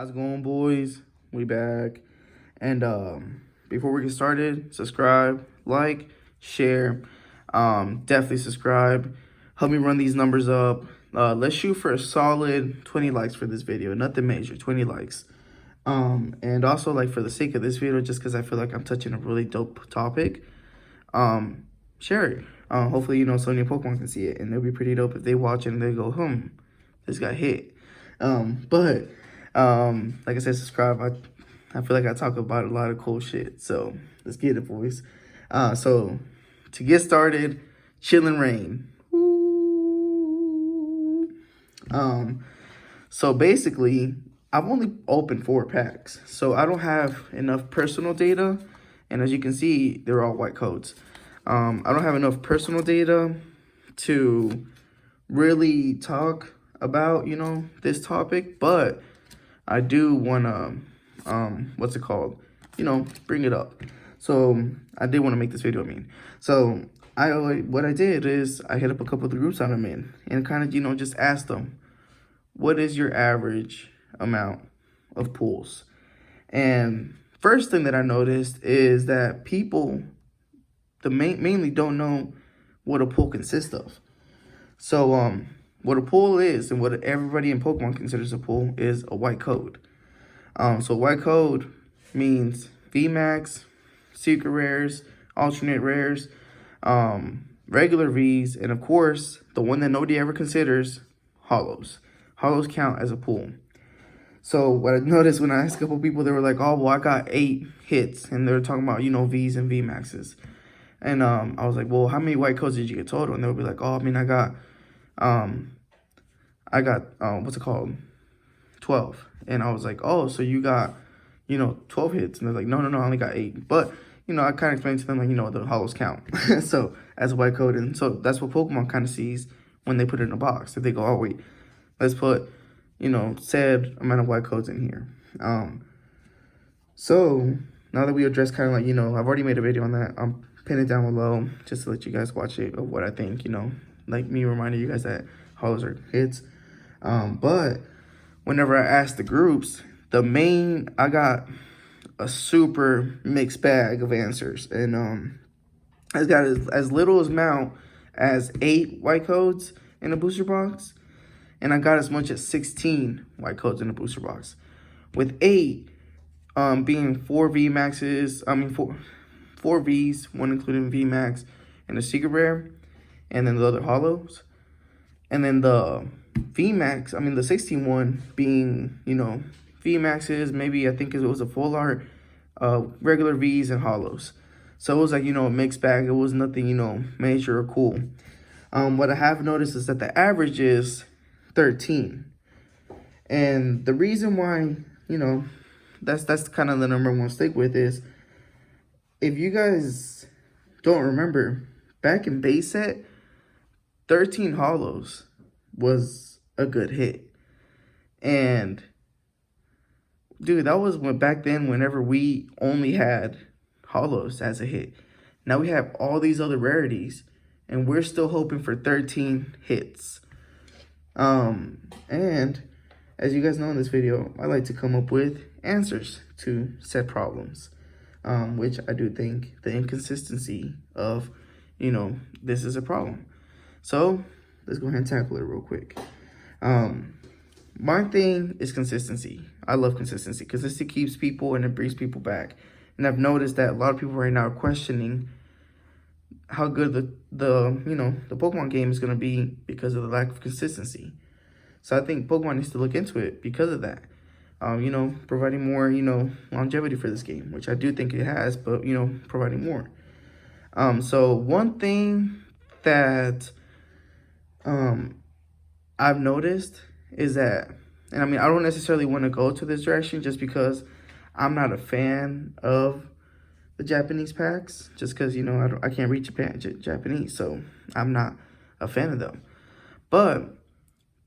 How's it going, boys? We back. And before we get started, subscribe, like, share. Definitely subscribe. Help me run these numbers up. Let's shoot for a solid 20 likes for this video. Nothing major, 20 likes. And also, like, for the sake of this video, just because I feel like I'm touching a really dope topic, share it. Hopefully, some of your Pokemon can see it, and it'll be pretty dope if they watch it and they go, this got hit. But like I said, subscribe. I feel like I talk about a lot of cool shit. So let's get it, boys. So to get started, Chillin' Rain. So basically, I've only opened 4 packs, so I don't have enough personal data. And as you can see, they're all white codes. I don't have enough personal data to really talk about, this topic, but I do want to, bring it up. So I did want to make this video, So what I did is I hit up a couple of the groups I'm in and kind of, just asked them, what is your average amount of pulls? And first thing that I noticed is that people mainly don't know what a pull consists of. So what a pull is, and what everybody in Pokemon considers a pull, is a white code. So white code means VMAX, secret rares, alternate rares, regular Vs, and of course, the one that nobody ever considers, holos. Holos count as a pull. So what I noticed when I asked a couple people, they were like, oh, well, I got 8 hits. And they were talking about, Vs and VMAXs. And I was like, well, how many white codes did you get total? And they would be like, oh, I got, what's it called? 12. And I was like, oh, so you got, 12 hits. And they're like, no, I only got 8. But, I kind of explained to them, like, the holos count. So as a white code. And so that's what Pokemon kind of sees when they put it in a box. If they go, oh, wait, let's put, said amount of white codes in here. So now that we address kind of like, I've already made a video on that. I'm pinning it down below just to let you guys watch it of what I think, like me reminding you guys that holos are hits. But whenever I asked the groups, I got a super mixed bag of answers. And I got as little amount as 8 white codes in a booster box. And I got as much as 16 white codes in a booster box. With 8 being 4 VMAXs, 4 Vs, one including VMAX, and a secret rare, and then the other holos. And then the VMAX, the 16 one being, VMAXs, maybe I think it was a full art, regular Vs and holos. So it was like, a mixed bag. It was nothing, major or cool. What I have noticed is that the average is 13. And the reason why, that's kind of the number one stick with is, if you guys don't remember, back in base set, 13 holos was a good hit. And dude, that was back then whenever we only had holos as a hit. Now we have all these other rarities and we're still hoping for 13 hits. And as you guys know in this video, I like to come up with answers to said problems. Which I do think the inconsistency of, this is a problem. So let's go ahead and tackle it real quick. My thing is consistency. I love consistency because this keeps people and it brings people back. And I've noticed that a lot of people right now are questioning how good the Pokemon game is going to be because of the lack of consistency. So I think Pokemon needs to look into it because of that. Providing more, longevity for this game, which I do think it has, but, providing more. So one thing that I've noticed is that, and I don't necessarily want to go to this direction just because I'm not a fan of the Japanese packs, just because, I can't read Japanese, so I'm not a fan of them. But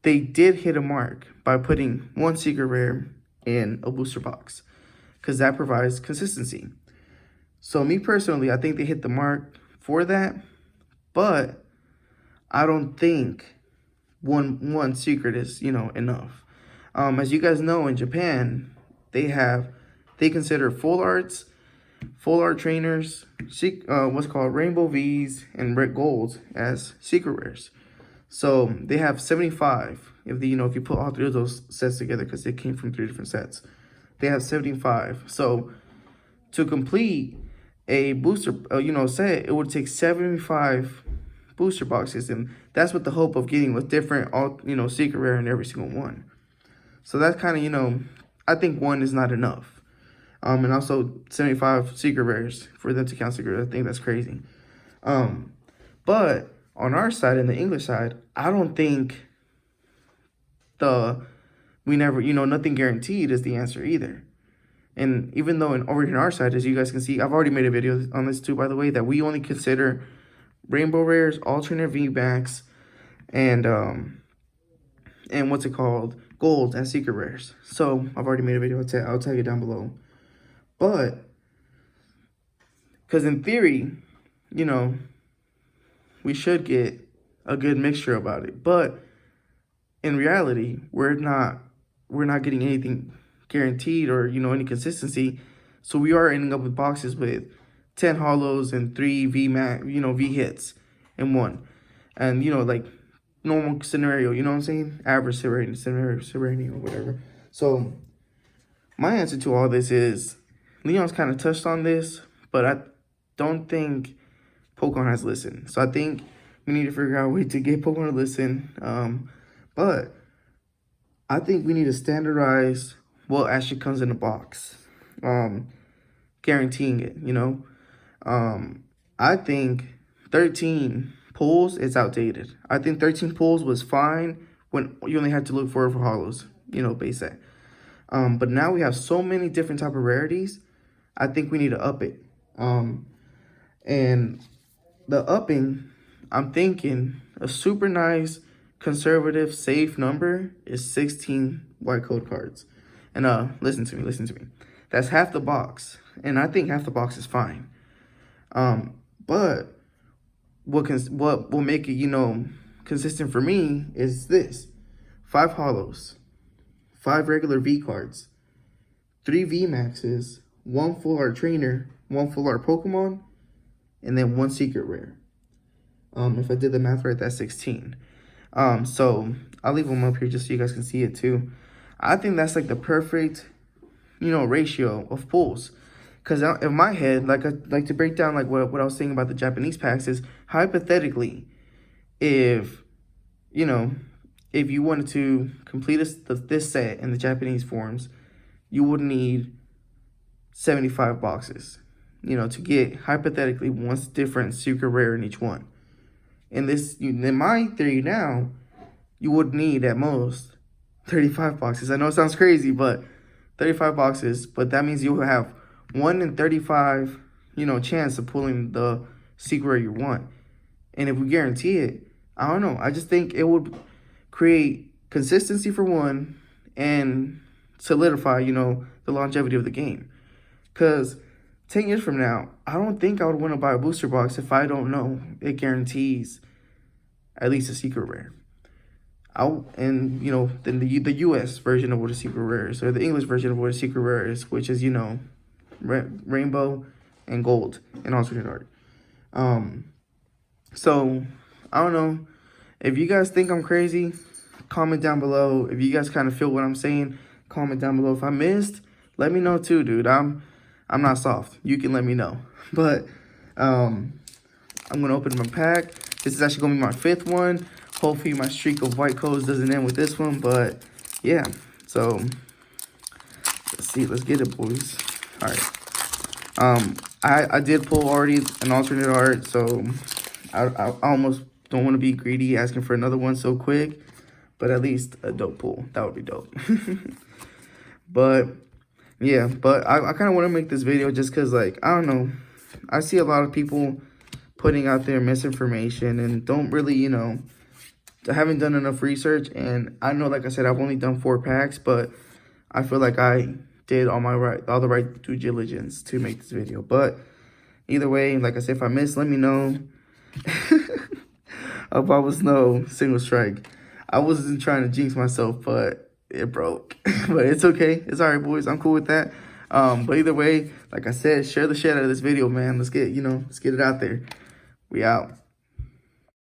they did hit a mark by putting 1 secret rare in a booster box, because that provides consistency. So me personally, I think they hit the mark for that, but I don't think one secret is, enough. As you guys know, in Japan, they consider full art trainers, what's called rainbow V's and red golds as secret rares. So they have 75. If if you put all three of those sets together, because they came from 3 different sets, they have 75. So to complete a booster, set, it would take 75 booster boxes, and that's with the hope of getting with different, secret rare in every single one. So that's kind of, I think one is not enough. And also 75 secret rares for them to count secret rares. I think that's crazy. But on our side, in the English side, I don't think nothing guaranteed is the answer either. And even though over here on our side, as you guys can see, I've already made a video on this too, by the way, that we only consider rainbow rares, alternate VMAX, and what's it called, gold and secret rares. So I've already made a video. I'll tag it down below. But because in theory, we should get a good mixture about it. But in reality, we're not getting anything guaranteed or any consistency. So we are ending up with boxes with 10 hollows and 3 V hits in one. And like normal scenario, you know what I'm saying? Average serenity or whatever. So my answer to all this is, Leon's kind of touched on this, but I don't think Pokemon has listened. So I think we need to figure out a way to get Pokemon to listen. But I think we need to standardize what actually comes in the box, guaranteeing it, I think 13 pulls is outdated. I think 13 pulls was fine when you only had to look for hollows, base set. But now we have so many different type of rarities. I think we need to up it. And the upping, I'm thinking a super nice, conservative, safe number is 16 white code cards. And listen to me. That's half the box. And I think half the box is fine. But what will make it, consistent for me is this: 5 hollows, 5 regular V cards, 3 V maxes, 1 full art trainer, 1 full art Pokemon, and then 1 secret rare. If I did the math right, that's 16. So I'll leave them up here just so you guys can see it too. I think that's like the perfect, ratio of pulls. Because in my head, like I like to break down like what I was saying about the Japanese packs is, hypothetically, if you wanted to complete this set in the Japanese forms, you would need 75 boxes, to get hypothetically one different secret rare in each one. In my theory now, you would need at most 35 boxes. I know it sounds crazy, but 35 boxes, but that means you will have 1 in 35, chance of pulling the secret rare you want. And if we guarantee it, I don't know. I just think it would create consistency for one and solidify, the longevity of the game. Because 10 years from now, I don't think I would want to buy a booster box if I don't know it guarantees at least a secret rare. Then the U.S. version of what a secret rare is, or the English version of what a secret rare is, which is, rainbow and gold and alternate art. So I don't know. If you guys think I'm crazy, comment down below. If you guys kind of feel what I'm saying, comment down below. If I missed, let me know too, dude. I'm not soft. You can let me know. But I'm gonna open my pack. This is actually gonna be my 5th one. Hopefully my streak of white codes doesn't end with this one. But yeah, so let's see. Let's get it, boys. All right. I did pull already an alternate art, so I almost don't want to be greedy asking for another one so quick, but at least a dope pull. That would be dope. But yeah, but I kind of want to make this video just because, like, I don't know, I see a lot of people putting out their misinformation and don't really, haven't done enough research. And I know, like I said, I've only done 4 packs, but I feel like I did all the right due diligence to make this video. But either way, like I said, if I missed, let me know. Hope I was no single strike. I wasn't trying to jinx myself, but it broke. But it's okay. It's all right, boys. I'm cool with that. But either way, like I said, share the shit out of this video, man. Let's get, let's get it out there. We out.